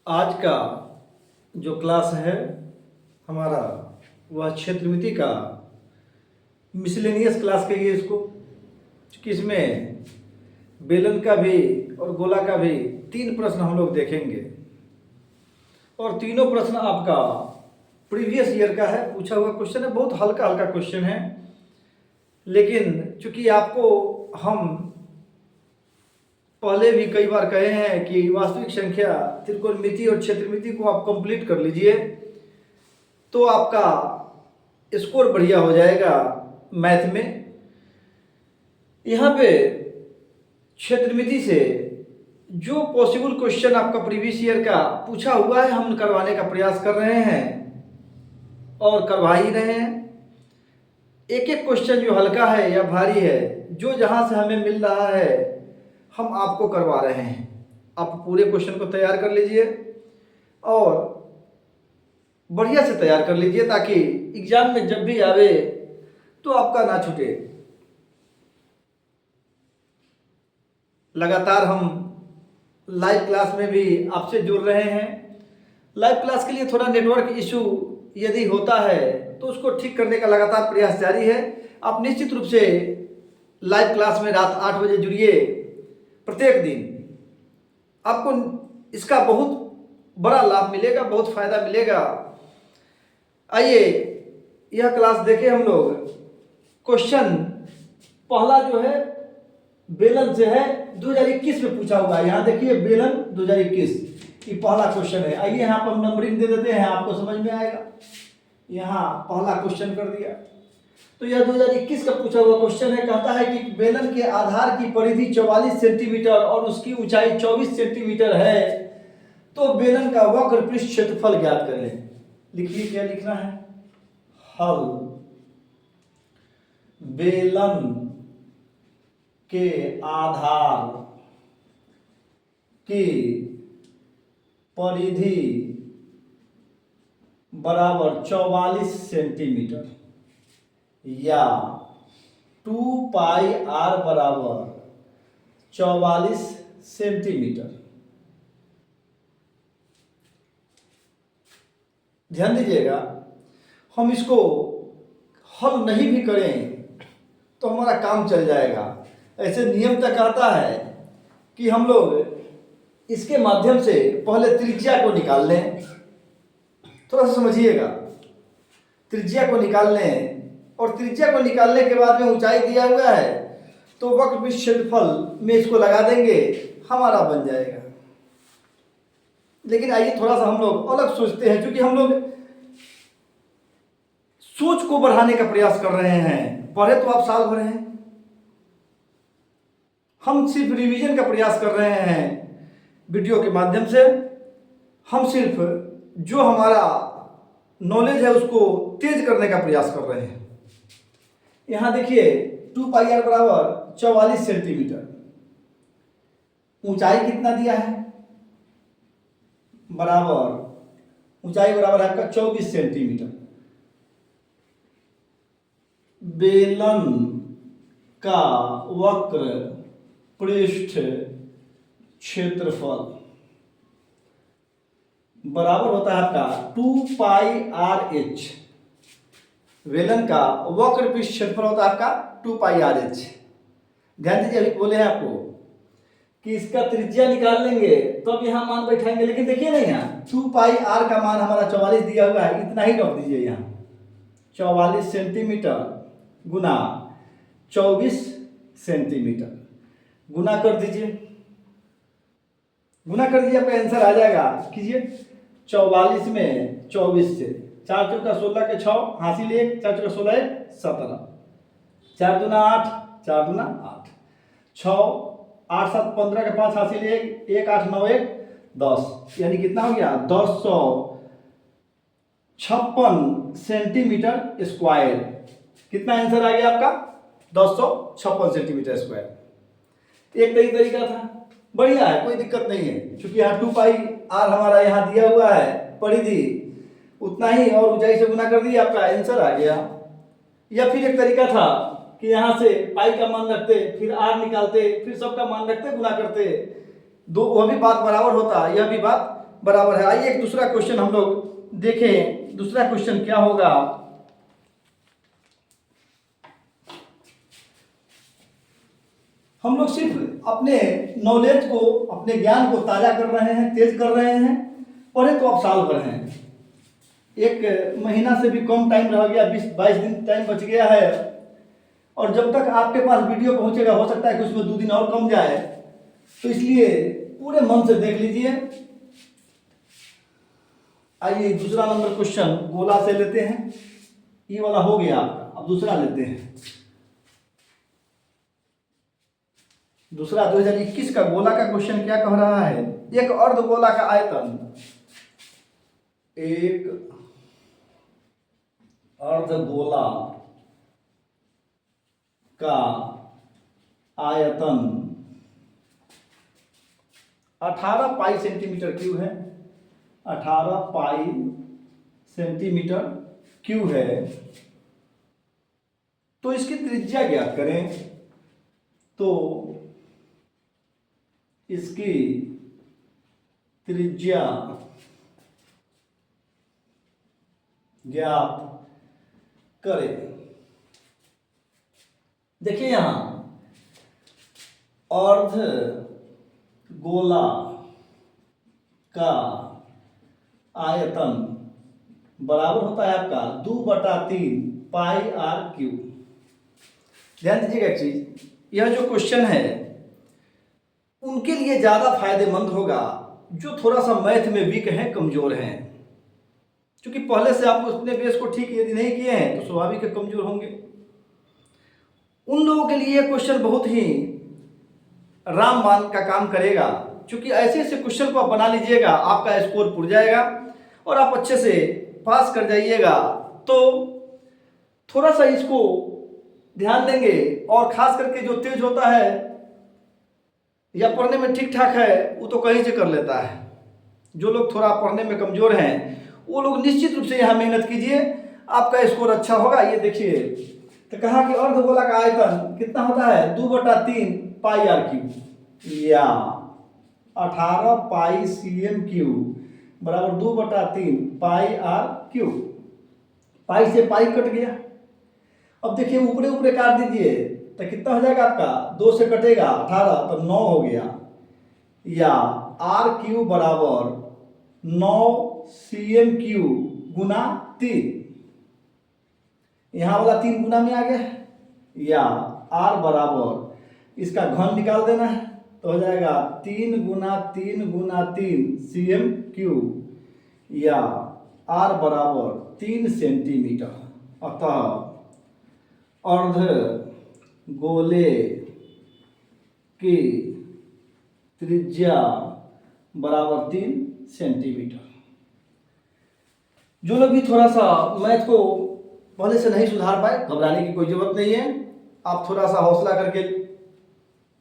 आज का जो क्लास है हमारा वह क्षेत्रमिति का मिसलेनियस क्लास कहिए इसको, क्योंकि इसमें बेलन का भी और गोला का भी 3 प्रश्न हम लोग देखेंगे और तीनों प्रश्न आपका प्रीवियस ईयर का है, पूछा हुआ क्वेश्चन है। बहुत हल्का हल्का क्वेश्चन है, लेकिन चूंकि आपको हम पहले भी कई बार कहे हैं कि वास्तविक संख्या, त्रिकोणमिति और क्षेत्रमिति को आप कंप्लीट कर लीजिए तो आपका स्कोर बढ़िया हो जाएगा मैथ में। यहाँ पे क्षेत्रमिति से जो पॉसिबल क्वेश्चन आपका प्रीवियस ईयर का पूछा हुआ है हम करवाने का प्रयास कर रहे हैं और करवा ही रहे हैं। एक एक क्वेश्चन जो हल्का है या भारी है, जो जहाँ से हमें मिल रहा है हम आपको करवा रहे हैं। आप पूरे क्वेश्चन को तैयार कर लीजिए और बढ़िया से तैयार कर लीजिए ताकि एग्जाम में जब भी आवे तो आपका ना छूटे। लगातार हम लाइव क्लास में भी आपसे जुड़ रहे हैं। लाइव क्लास के लिए थोड़ा नेटवर्क इशू यदि होता है तो उसको ठीक करने का लगातार प्रयास जारी है। आप निश्चित रूप से लाइव क्लास में रात 8 बजे जुड़िए प्रत्येक दिन। आपको इसका बहुत बड़ा लाभ मिलेगा, बहुत फायदा मिलेगा। आइए यह क्लास देखें हम लोग। क्वेश्चन पहला जो है बेलन से है, 2021 में पूछा हुआ है। यहाँ देखिए बेलन 2021 ये पहला क्वेश्चन है। आइए यहाँ पर हम नंबरिंग दे देते हैं, आपको समझ में आएगा। यहाँ पहला क्वेश्चन कर दिया तो यह 2021 का पूछा हुआ क्वेश्चन है। कहता है कि बेलन के आधार की परिधि 44 सेंटीमीटर और उसकी ऊंचाई 24 सेंटीमीटर है, तो बेलन का वक्र पृष्ठ क्षेत्रफल ज्ञात करें। लिखिए क्या लिखना है। हल बेलन के आधार की परिधि बराबर 44 सेंटीमीटर या 2 पाई आर बराबर 44 सेंटीमीटर। ध्यान दीजिएगा, हम इसको हल नहीं भी करें तो हमारा काम चल जाएगा। ऐसे नियम तक आता है कि हम लोग इसके माध्यम से पहले त्रिज्या को निकाल लें। थोड़ा सा समझिएगा, त्रिज्या को निकाल लें और त्रिज्या को निकालने के बाद में ऊंचाई दिया हुआ है तो वक्र पृष्ठ क्षेत्रफल में इसको लगा देंगे, हमारा बन जाएगा। लेकिन आइए थोड़ा सा हम लोग अलग सोचते हैं, क्योंकि हम लोग सोच को बढ़ाने का प्रयास कर रहे हैं। पढ़े तो आप साल भर हैं, हम सिर्फ रिवीजन का प्रयास कर रहे हैं वीडियो के माध्यम से। हम सिर्फ जो हमारा नॉलेज है उसको तेज करने का प्रयास कर रहे हैं। यहां देखिए 2 पाई आर बराबर 44 सेंटीमीटर। ऊंचाई कितना दिया है? बराबर ऊंचाई बराबर है आपका 24 सेंटीमीटर। बेलन का वक्र पृष्ठ क्षेत्रफल बराबर होता है आपका 2 पाई आर एच। बेलन का वक्र पृष्ठ क्षेत्रफल होता है आपका 2 पाई आर एच। ध्यान दीजिए, अभी बोले हैं आपको कि इसका त्रिज्या निकाल लेंगे तो अब यहाँ मान बैठाएंगे। लेकिन देखिए ना, यहाँ 2 पाई आर का मान हमारा 44 दिया हुआ है, इतना ही रख दीजिए। यहाँ 44 सेंटीमीटर गुना 24 सेंटीमीटर गुना कर दीजिए। गुना कर दीजिए, आपका आंसर आ जाएगा। कीजिए 44 में 24 से 4 चौका 16 के 6 हासिल 1, 4 चौका 16 17, 4 दूना 8, 4 दूना 8, 6 8 7 15 के 5 हासिल 1, 1 8 9 1 10, यानी कितना हो गया 1056 सेंटीमीटर स्क्वायर। कितना आंसर आ गया आपका? 1056 सेंटीमीटर स्क्वायर। एक तरीका था, बढ़िया है, कोई दिक्कत नहीं है। क्योंकि यहाँ 2 पाई आर हमारा यहाँ दिया हुआ है परिधि, उतना ही और ऊंचाई से गुना कर दिया, आपका आंसर आ गया। या फिर एक तरीका था कि यहाँ से पाई का मान रखते, फिर आर निकालते, फिर सबका मान रखते, गुना करते, दो वह भी बात बराबर होता, यह भी बात बराबर है। आइए एक दूसरा क्वेश्चन हम लोग देखें। दूसरा क्वेश्चन क्या होगा। हम लोग सिर्फ अपने नॉलेज को, अपने ज्ञान को ताज़ा कर रहे हैं, तेज कर रहे हैं। पढ़े तो आप साल भर हैं, एक महीना से भी कम टाइम रह गया, 20-22 दिन टाइम बच गया है। और जब तक आपके पास वीडियो पहुंचेगा हो सकता है कि उसमें 2 दिन और कम जाए, तो इसलिए पूरे मन से देख लीजिए। आइए दूसरा नंबर क्वेश्चन गोला से लेते हैं। ये वाला हो गया आपका, अब दूसरा लेते हैं। दूसरा 2021 का गोला का क्वेश्चन क्या कह रहा है। एक अर्धगोला का आयतन, एक अर्धगोला का आयतन 18 पाई सेंटीमीटर क्यूब है। 18 पाई सेंटीमीटर क्यूब है। तो इसकी त्रिज्या ज्ञात करें। तो इसकी त्रिज्या ज्ञात करें। देखिए यहां अर्ध गोला का आयतन बराबर होता है आपका 2/3 पाई आर क्यूब। ध्यान दीजिएगा एक चीज, यह जो क्वेश्चन है उनके लिए ज्यादा फायदेमंद होगा जो थोड़ा सा मैथ में वीक हैं, कमजोर हैं। क्योंकि पहले से आप अपने बेस को ठीक यदि नहीं किए हैं तो स्वाभाविक है कमजोर होंगे। उन लोगों के लिए क्वेश्चन बहुत ही रामबाण का काम करेगा। क्योंकि ऐसे ऐसे क्वेश्चन को आप बना लीजिएगा, आपका स्कोर पुर जाएगा और आप अच्छे से पास कर जाइएगा। तो थोड़ा सा इसको ध्यान देंगे। और खास करके जो तेज होता है या पढ़ने में ठीक ठाक है वो तो कहीं से कर लेता है। जो लोग थोड़ा पढ़ने में कमजोर हैं वो लोग निश्चित रूप से यहाँ मेहनत कीजिए, आपका स्कोर अच्छा होगा। ये देखिए, तो कहा कि अर्धगोला का आयतन कितना होता है 2/3 पाई आर क्यूब या 18 पाई cm क्यूब बराबर 2/3 पाई आर क्यूब। पाई से पाई कट गया। अब देखिए ऊपरे ऊपरे काट दीजिए तो कितना हो जाएगा आपका, 2 से कटेगा 18 तो 9 हो गया। या आर क्यूब बराबर 9 cm क्यूब गुना 3। यहां वाला 3 गुना में आ गया। या आर बराबर इसका घन निकाल देना है तो हो जाएगा 3 गुना 3 गुना 3 cm क्यूब। या आर बराबर 3 सेंटीमीटर। अतः अर्ध गोले की त्रिज्या बराबर 3 सेंटीमीटर। जो लोग भी थोड़ा सा मैथ को पहले से नहीं सुधार पाए, घबराने की कोई जरूरत नहीं है। आप थोड़ा सा हौसला करके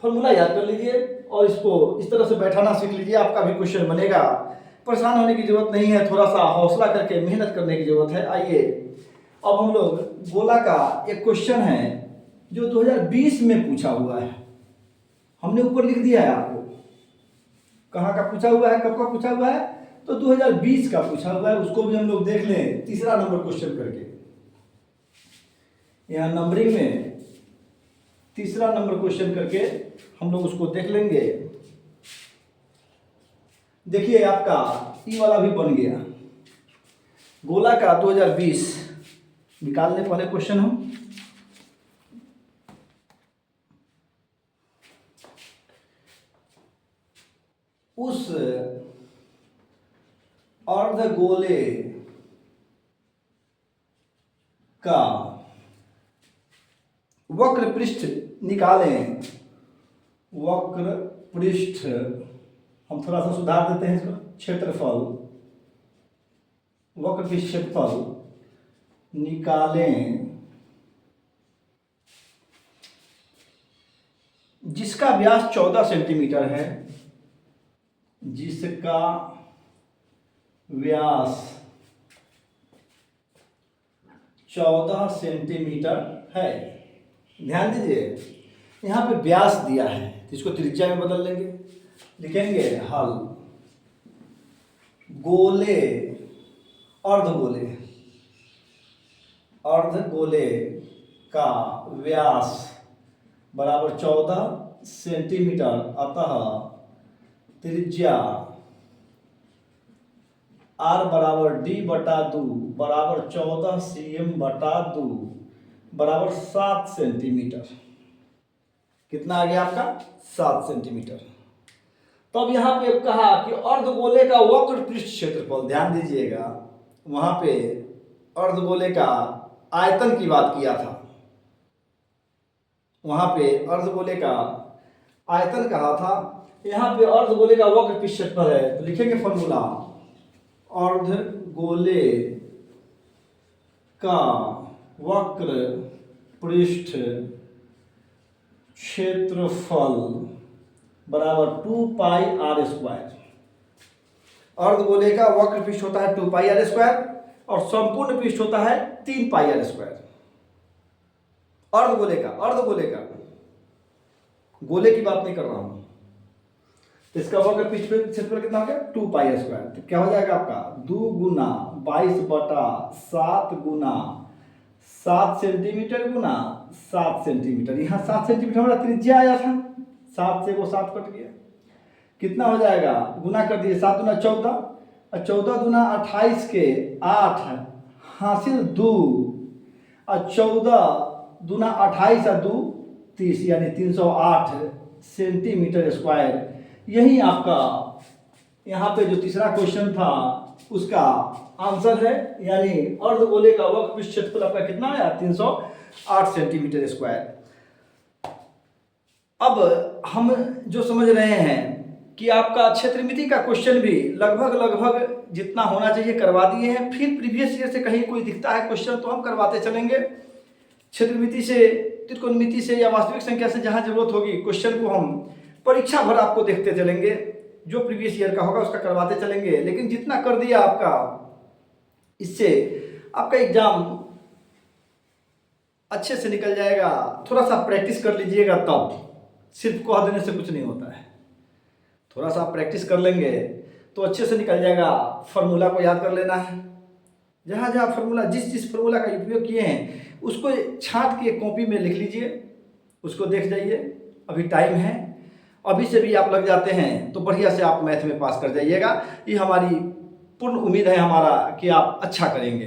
फॉर्मूला याद कर लीजिए और इसको इस तरह से बैठाना सीख लीजिए, आपका भी क्वेश्चन बनेगा। परेशान होने की जरूरत नहीं है, थोड़ा सा हौसला करके मेहनत करने की जरूरत है। आइए अब हम लोग गोला का एक क्वेश्चन है जो 2020 में पूछा हुआ है। हमने ऊपर लिख दिया है आपको कहाँ का पूछा हुआ है, कब का पूछा हुआ है, तो 2020 का पूछा हुआ है। उसको भी हम लोग देख लें तीसरा नंबर क्वेश्चन करके। यहाँ नंबरिंग में तीसरा नंबर क्वेश्चन करके हम लोग उसको देख लेंगे। देखिए आपका ई वाला भी बन गया। गोला का 2020 निकाल लें पहले क्वेश्चन हम। उस अर्धगोले का वक्र पृष्ठ निकालें। वक्र पृष्ठ हम थोड़ा सा सुधार देते हैं इसको, क्षेत्रफल, वक्र पृष्ठ क्षेत्रफल निकालें जिसका व्यास 14 सेंटीमीटर है। जिसका व्यास 14 सेंटीमीटर है। ध्यान दीजिए यहां पे व्यास दिया है तो इसको त्रिज्या में बदल लेंगे। लिखेंगे हल गोले, अर्धगोले, अर्धगोले का व्यास बराबर 14 सेंटीमीटर, अतः त्रिज्या R बराबर D/2 बराबर 14 cm/2 बराबर 7 सेंटीमीटर। कितना आ गया आपका? 7 सेंटीमीटर। तो अब यहाँ पे कहा कि अर्धगोले का वक्र पृष्ठ क्षेत्रफल, ध्यान दीजिएगा, वहां पे अर्धगोले का आयतन की बात किया था, वहां पे अर्धगोले का आयतन कहा था, यहाँ पे अर्धगोले का वक्र पृष्ठ क्षेत्रफल है, तो लिखेंगे फॉर्मूला, अर्धगोले का वक्र पृष्ठ क्षेत्रफल बराबर 2πr²। अर्धगोले का वक्र पृष्ठ होता है 2πr² और संपूर्ण पृष्ठ होता है 3πr²। अर्धगोले का गोले की बात नहीं कर रहा हूं। तो इसका वक्र पृष्ठ क्षेत्रफल कितना हो गया? 2πr²। तो क्या हो जाएगा आपका? 2 गुना 22/7 गुना 7 सेंटीमीटर गुना 7 सेंटीमीटर। यहाँ 7 सेंटीमीटर हमारा त्रिज्या आया था, 7 से वो 7 कट गया, कितना हो जाएगा? गुना कर दिए, 7 दूना 14 और 14 दूना 28 के 8 हासिल 2 और 14 दूना 28 और 2 30 यानी 308 सेंटीमीटर स्क्वायर। यही आपका यहाँ पे जो तीसरा क्वेश्चन था उसका आंसर है, यानी अर्धगोले का वक्र पृष्ठ क्षेत्रफल आपका कितना आया? 308 सेंटीमीटर स्क्वायर। अब हम जो समझ रहे हैं कि आपका क्षेत्रमिति का क्वेश्चन भी लगभग जितना होना चाहिए करवा दिए हैं। फिर प्रीवियस ईयर से कहीं कोई दिखता है क्वेश्चन तो हम करवाते चलेंगे। क्षेत्रमिति से, त्रिकोणमिति से या वास्तविक संख्या से जहां जरूरत होगी क्वेश्चन को हम परीक्षा भर आपको देखते चलेंगे, जो प्रीवियस ईयर का होगा उसका करवाते चलेंगे। लेकिन जितना कर दिया आपका, इससे आपका एग्जाम अच्छे से निकल जाएगा। थोड़ा सा प्रैक्टिस कर लीजिएगा, तब सिर्फ कह देने से कुछ नहीं होता है। थोड़ा सा प्रैक्टिस कर लेंगे तो अच्छे से निकल जाएगा। फार्मूला को याद कर लेना है, जहाँ जहाँ फार्मूला, जिस फार्मूला का उपयोग किए हैं उसको छांट के कॉपी में लिख लीजिए, उसको देख जाइए। अभी टाइम है, अभी से भी आप लग जाते हैं तो बढ़िया से आप मैथ में पास कर जाइएगा। ये हमारी पूर्ण उम्मीद है हमारा कि आप अच्छा करेंगे।